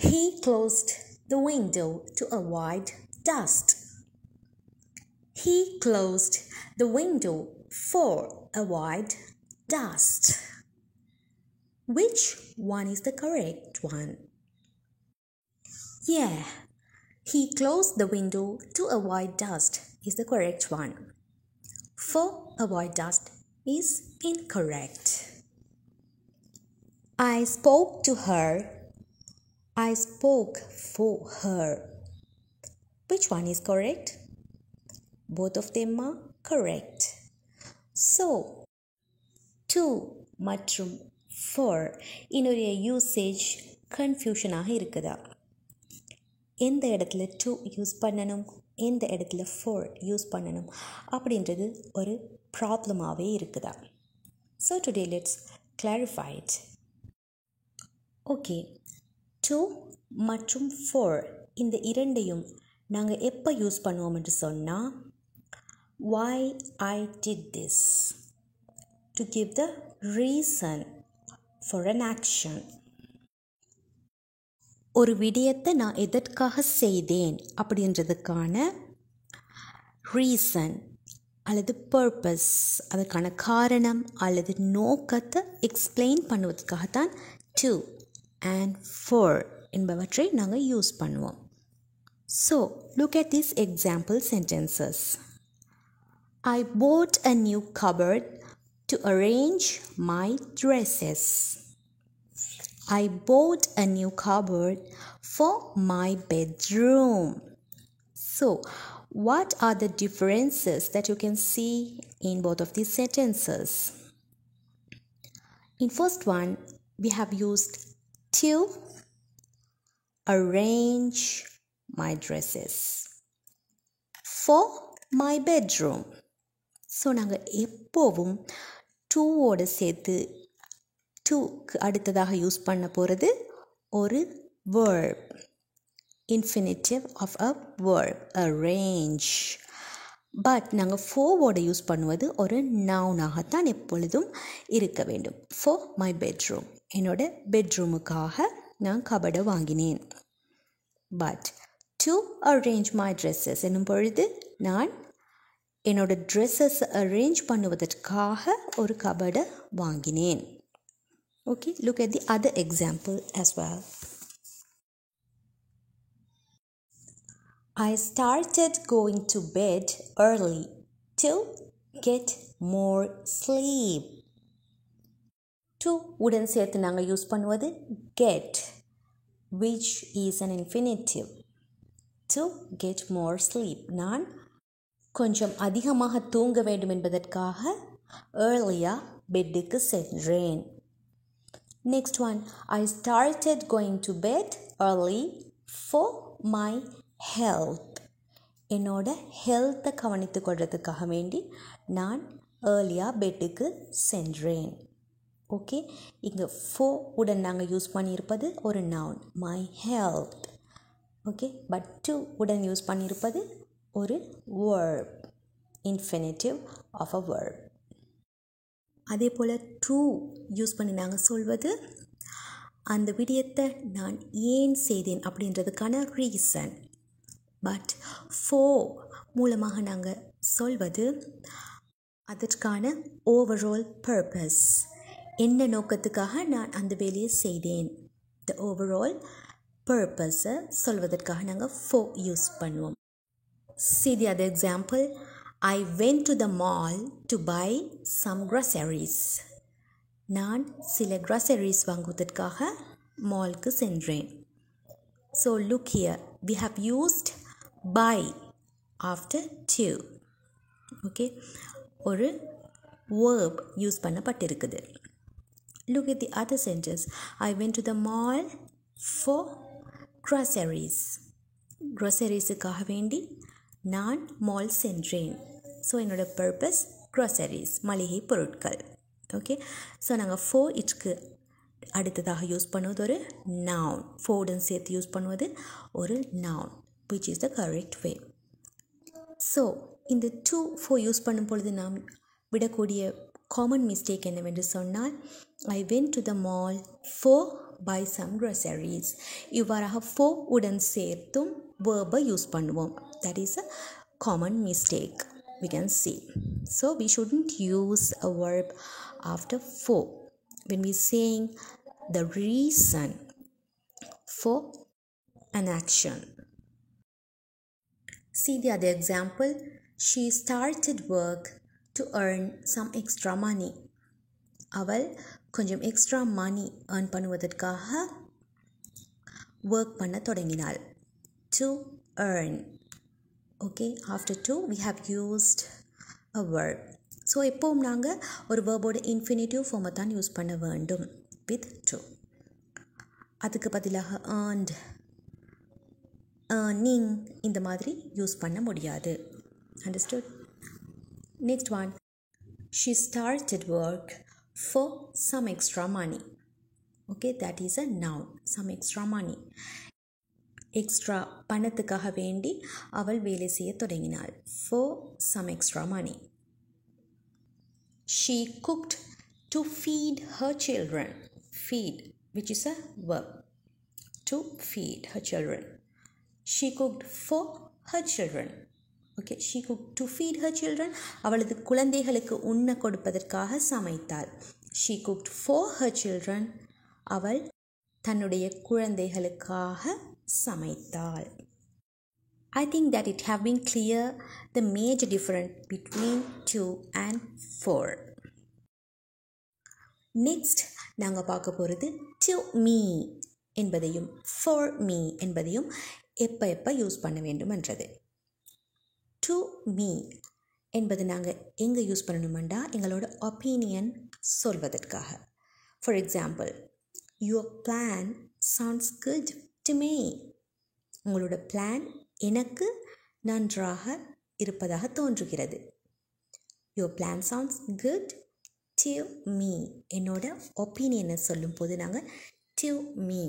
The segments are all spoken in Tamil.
He closed the window to avoid dust. He closed the window for avoid dust. Which one is the correct one? Yeah, he closed the window to avoid dust is the correct one. For avoid dust is incorrect. I spoke to her. I spoke for her. Which one is correct? Both of them are correct. So, to மற்றும் for இன்னொரு யூசேஜ் கன்ஃபியூஷனாக இருக்குதா? எந்த இடத்துல to யூஸ் பண்ணணும், எந்த இடத்துல for யூஸ் பண்ணணும் அப்படின்றது ஒரு ப்ராப்ளமாகவே இருக்குதா? So today let's clarify it. Okay, to மற்றும் for இந்த இரண்டையும் நாங்கள் எப்போ யூஸ் பண்ணுவோம் என்று சொன்னால், why I did this, to give the reason for an action. ஒரு விடயத்தை நான் எதற்காக செய்தேன் அப்படின்றதுக்கான ரீசன் அல்லது பர்பஸ், அதுக்கான காரணம் அல்லது நோக்கத்தை எக்ஸ்பிளைன் பண்ணுவதற்காகத்தான் to and for என்பவற்றை நாங்கள் யூஸ் பண்ணுவோம். So, look at these example sentences. I bought a new cupboard to arrange my dresses. I bought a new cupboard for my bedroom. So, what are the differences that you can see in both of these sentences? In first one, we have used to arrange my dresses for my bedroom. So நாங்கள் எப்போவும் டூவோடு சேர்த்து டூக்கு அடுத்ததாக யூஸ் பண்ண போகிறது ஒரு verb, infinitive of a verb, arrange. But நாங்கள் ஃபோவோடு யூஸ் பண்ணுவது ஒரு நவுனாகத்தான் எப்பொழுதும் இருக்க வேண்டும். for my bedroom, என்னோட பெட்ரூமுக்காக நான் கபடை வாங்கினேன். But to arrange my dresses என்னும் பொழுது நான் என்னோட ட்ரெஸ்ஸஸ் அரேஞ்ச் பண்ணுவதற்காக ஒரு கபடை வாங்கினேன். Okay, look at the other example as well. I started going to bed early to get more sleep. To உடன் சேர்த்து நாங்கள் யூஸ் பண்ணுவது get, which is an infinitive. To get more sleep, நான் கொஞ்சம் அதிகமாக தூங்க வேண்டும் என்பதற்காக ஏர்லியாக பெட்டுக்கு சென்றேன். Next one, I started going to bed early for my health. என்னோட ஹெல்த்தை கவனித்து கொள்றதுக்காக வேண்டி நான் ஏர்லியாக பெட்டுக்கு சென்றேன். ஓகே, இங்கே for உடன் நாங்கள் யூஸ் பண்ணியிருப்பது ஒரு noun, my health. Okay, but to உடன் யூஸ் பண்ணியிருப்பது ஒரு verb, infinitive of a verb. அதே போல் to யூஸ் பண்ணி நாங்கள் சொல்வது அந்த விடயத்தை நான் ஏன் செய்தேன் அப்படின்றதுக்கான ரீசன். பட் for மூலமாக நாங்கள் சொல்வது அதற்கான ஓவரால் பர்பஸ், என்ன நோக்கத்துக்காக நான் அந்த வேலையை செய்தேன், த ஓவரால் பர்பஸை சொல்வதற்காக நாங்கள் for யூஸ் பண்ணுவோம். See the other example. I went to the mall to buy some groceries. நான் சில groceries வாங்குவதற்காக மால்க்கு சென்றேன். So look here, we have used buy after to. Okay, ஒரு verb யூஸ் பண்ணப்பட்டிருக்குது. Look at the other sentence. I went to the mall for groceries. groceries-க்காக வேண்டி நான் மால் சென்றேன். ஸோ என்னோட பர்பஸ் groceries, மளிகை பொருட்கள். ஓகே, ஸோ நாங்கள் for இட்க்கு அடுத்ததாக யூஸ் பண்ணுவது ஒரு noun, forடன் சேர்த்து யூஸ் பண்ணுவது ஒரு noun, which is the correct way. So இந்த to for யூஸ் பண்ணும் பொழுது நாம் விடக்கூடிய காமன் மிஸ்டேக் என்னவென்று சொன்னால், I went to the mall for buy some groceries. இவ்வாறாக for உடன் சேர்த்தும் verb யூஸ் பண்ணுவோம். That is a common mistake we can see. So we shouldn't use a verb after for when we saying the reason for an action. See the other example. She started work to earn some extra money. அவள் கொஞ்சம் எக்ஸ்ட்ரா மணி ஏர்ன் பண்ணுவதற்காக ஒர்க் பண்ண தொடங்கினாள். To earn. Okay, after to we have used a verb. So எப்போவும் நாங்கள் ஒரு வேர்போட இன்ஃபினிட்டிவ் ஃபார்மை தான் யூஸ் பண்ண வேண்டும் with to. அதுக்கு பதிலாக earned, earning இந்த மாதிரி யூஸ் பண்ண முடியாது. Understood? Next one. She started work for some extra money. Okay, that is a noun. Some extra money. Extra பணத்துக்காக வேண்டி அவள் வேலை செய்ய தொடங்கினாள். For some extra money. She cooked to feed her children. Feed, which is a verb. To feed her children. She cooked for her children. Okay, she cooked to feed her children. அவளது குழந்தைகளுக்கு உண்ண கொடுப்பதற்காக சமைத்தாள். She cooked for her children. அவள் தன்னுடைய குழந்தைகளுக்காக சமைத்தாள். I think that it have been clear the major difference between to and for. Next நாங்கள் பார்க்க போகிறது to me என்பதையும் for me என்பதையும் எப்போ யூஸ் பண்ண வேண்டும் என்றது. To me என்பது நாங்கள் எங்கே யூஸ் பண்ணணுமெண்டா எங்களோட ஒப்பீனியன் சொல்வதற்காக. For example, your plan sounds good to me. உங்களோட பிளான் எனக்கு நன்றாக இருப்பதாக தோன்றுகிறது. Your plan sounds good to me. என்னோட ஒப்பீனியனை சொல்லும் போது நாங்கள் to me,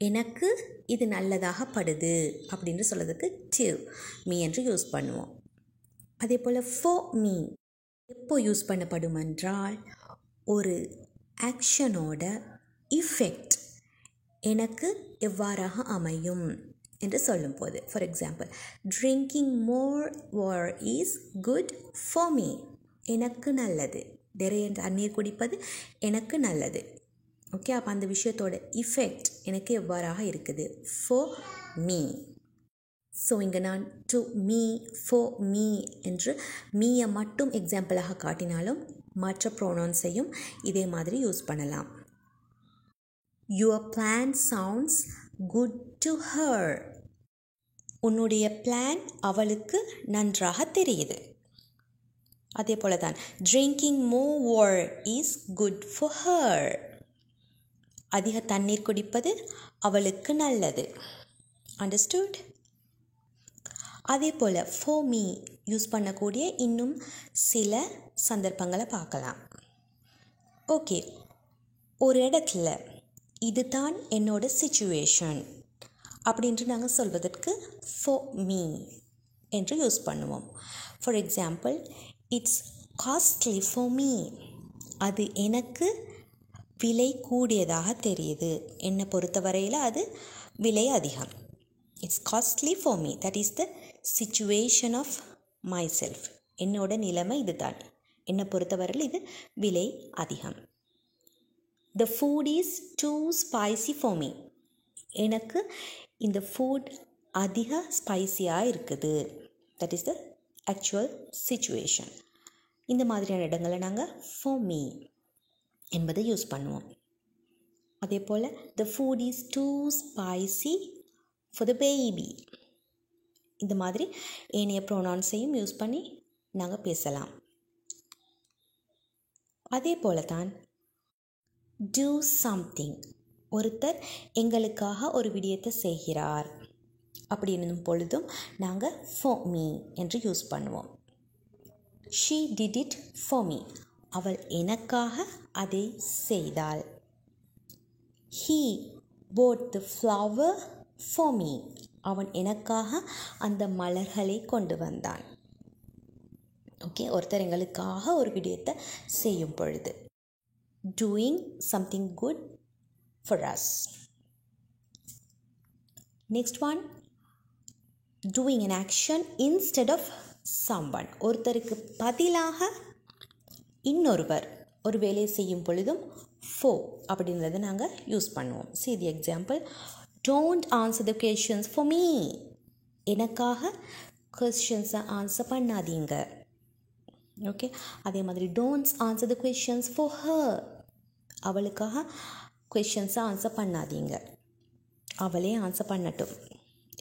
எனக்கு இது நல்லதாக படுது அப்படின்னு சொல்கிறதுக்கு to me என்று யூஸ் பண்ணுவோம். அதே போல் for me எப்போ யூஸ் பண்ணப்படும் என்றால் ஒரு ஆக்ஷனோட இஃபெக்ட் எனக்கு எவ்வாறாக அமையும் என்று சொல்லும் போது. For example, drinking more water is good for me. எனக்கு நல்லது. நிறைய தண்ணீர் குடிப்பது எனக்கு நல்லது. ஓகே, அப்போ அந்த விஷயத்தோட இஃபெக்ட் எனக்கு எவ்வாறாக இருக்குது ஃபார் மீ. ஸோ இங்கே நான் டு மீ, ஃபார் மீ என்று மீயை மட்டும் எக்ஸாம்பிளாக காட்டினாலும் மற்ற ப்ரோனவுன்ஸையும் இதே மாதிரி யூஸ் பண்ணலாம். Your plan sounds good to her. உன்னுடைய பிளான் அவளுக்கு நன்றாக தெரியுது. அதே போல தான் drinking more water is good for her. அதிக தண்ணீர் குடிப்பது அவளுக்கு நல்லது. அண்டர்ஸ்டுட்? அதே போல் ஃபார் மீ யூஸ் பண்ணக்கூடிய இன்னும் சில சந்தர்ப்பங்களை பார்க்கலாம். ஓகே, ஒரு இடத்துல இதுதான் என்னோட சிச்சுவேஷன் அப்படின்ட்டு நாங்கள் சொல்வதற்கு ஃபார் மீ என்று யூஸ் பண்ணுவோம். For example, it's costly for me. அது எனக்கு விலை கூடியதாக தெரியுது. என்னை பொறுத்தவரையில் அது விலை அதிகம். It's costly for me. That is the situation of my self. என்னோட நிலைமை இதுதான். என்னை பொறுத்தவரையில் இது விலை அதிகம். The food is too spicy for me. எனக்கு இந்த ஃபுட் அதிக ஸ்பைசியாக இருக்குது. That is the actual situation. இந்த மாதிரியான இடங்களை நாங்கள் ஃபார் மீ என்பதை யூஸ் பண்ணுவோம். அதே போல் the food is too spicy for the baby. இந்த மாதிரி ஏனைய ப்ரோனவுன்ஸையும் யூஸ் பண்ணி நாங்கள் பேசலாம். அதே போல தான் டூ சம்திங். ஒருத்தர் எங்களுக்காக ஒரு விடயத்தை செய்கிறார் அப்படின்னும் பொழுதும் நாங்கள் ஃபார் மீ என்று யூஸ் பண்ணுவோம். She did it for me. அவள் எனக்காக அதை செய்தாள். He bought the flower for me. அவன் எனக்காக அந்த மலர்களை கொண்டு வந்தான். ஓகே, ஒருத்தர் எங்களுக்காக ஒரு விடயத்தை செய்யும் பொழுது. Doing something good for us. Next one, doing an action instead of someone. ஒருத்தருக்கு பதிலாக இன்னொருவர் ஒரு வேலையை செய்யும் பொழுதும் for அப்படின்றத நாங்கள் யூஸ் பண்ணுவோம். See the example. Don't answer the questions for me. எனக்காக கொஸ்டின்ஸை ஆன்சர் பண்ணாதீங்க. ஓகே, அதே மாதிரி don'ts answer the questions for her. அவளுக்காக கொஸ்டின்ஸை ஆன்சர் பண்ணாதீங்க, அவளே ஆன்சர் பண்ணட்டும்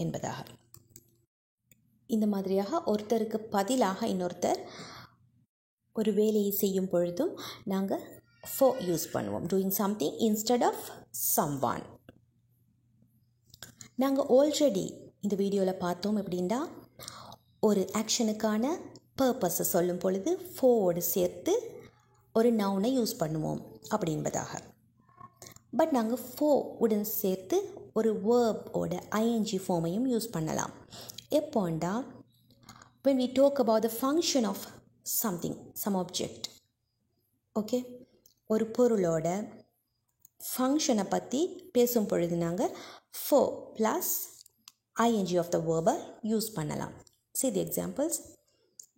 என்பதாக. இந்த மாதிரியாக ஒருத்தருக்கு பதிலாக இன்னொருத்தர் ஒரு வேலையை செய்யும் பொழுதும் நாங்கள் for யூஸ் பண்ணுவோம். doing something instead of someone. நாங்கள் ஆல்ரெடி இந்த வீடியோவில் பார்த்தோம் எப்படின்னா, ஒரு ஆக்ஷனுக்கான பர்பஸை சொல்லும் பொழுது ஃபோர்டு சேர்த்து ஒரு நவுனை யூஸ் பண்ணுவோம் அப்படின்பதாக. பட் நாங்கள் உடன் சேர்த்து ஒரு வேர்போட ஐஎன்ஜி ஃபார்மையும் யூஸ் பண்ணலாம். எப்போண்டா when we talk about the function of something, some object. ஓகே, ஒரு பொருளோட ஃபங்க்ஷனை பற்றி பேசும் பொழுது நாங்கள் for plus ING of the வேர்பை யூஸ் பண்ணலாம். See the examples.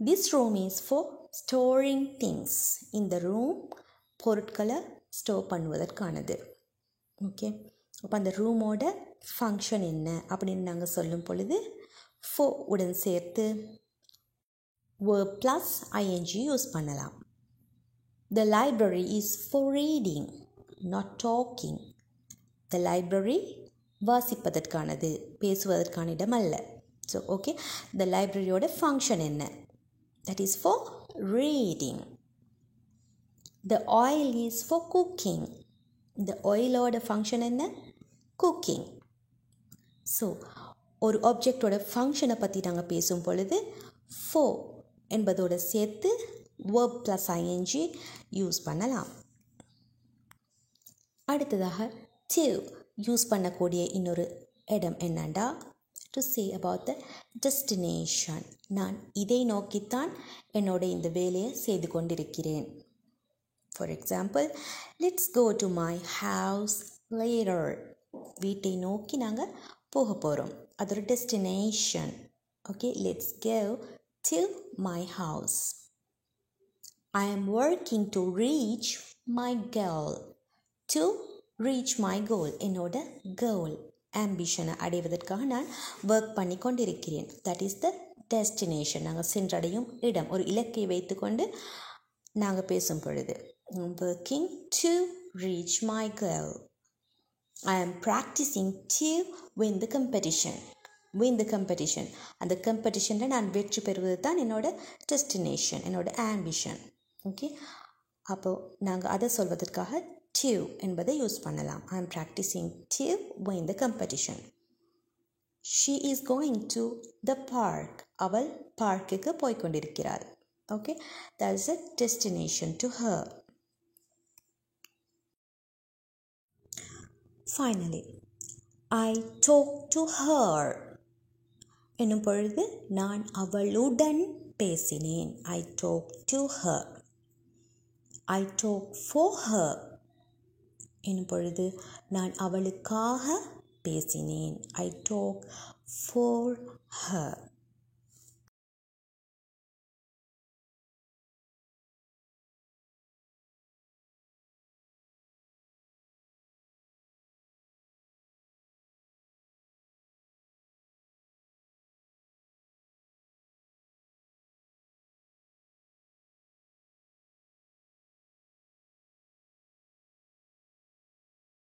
This room is for storing things. இந்த ரூம் பொருட்களை ஸ்டோர் பண்ணுவதற்கானது. ஓகே, அப்போ அந்த ரூமோட ஃபங்க்ஷன் என்ன அப்படின்னு நாங்கள் சொல்லும் பொழுது for உடன் சேர்த்து verb plus ing யூஸ் பண்ணலாம். The library is for reading, not talking. The library வாசிப்பதற்கானது, பேசுவதற்கான இடம் அல்ல. ஸோ ஓகே, the libraryயோட ஃபங்க்ஷன் என்ன? That is for reading. The oil is for cooking. The oilோட ஃபங்க்ஷன் என்ன? cooking. ஸோ ஒரு ஆப்ஜெக்டோட ஃபங்க்ஷனை பற்றி நாங்கள் பேசும் பொழுது for என்பதோடு சேர்த்து verb plus ing யூஸ் பண்ணலாம். அடுத்ததாக to யூஸ் பண்ணக்கூடிய இன்னொரு இடம் என்னண்டா, to say about the destination. நான் இதை நோக்கித்தான் என்னோட இந்த வேலையை செய்து கொண்டிருக்கிறேன். For example, let's go to my house later. வீட்டை நோக்கி நாங்கள் போக போகிறோம், அது ஒரு destination. Okay, let's go to my house. I am working to reach my goal. To reach my goal, என்னோட goal, ஆம்பிஷனை அடைவதற்காக நான் ஒர்க் பண்ணி கொண்டிருக்கிறேன். தட் இஸ் த டெஸ்டினேஷன், நாங்கள் சென்றடையும் இடம். ஒரு இலக்கை வைத்துக்கொண்டு நாங்கள் பேசும் பொழுது working to reach my goal. I am practicing to win the competition. Win the competition. அந்த கம்பெடிஷனில் நான் வெற்றி பெறுவது தான் என்னோட டெஸ்டினேஷன், என்னோட ஆம்பிஷன். ஓகே, அப்போது நாங்கள் அதை சொல்வதற்காக to என்பதை யூஸ் பண்ணலாம். I am practicing to win the competition. She is going to the park. அவள் பார்க்குக்கு போய்கொண்டிருக்கிறாள். Okay, that is a destination to her. Finally, I talk to her. என்னும் பொழுது நான் அவளுடன் பேசினேன். I talk to her. I talk for her. என்னும் பொழுது நான் அவளுக்காக பேசினேன். I talk for her.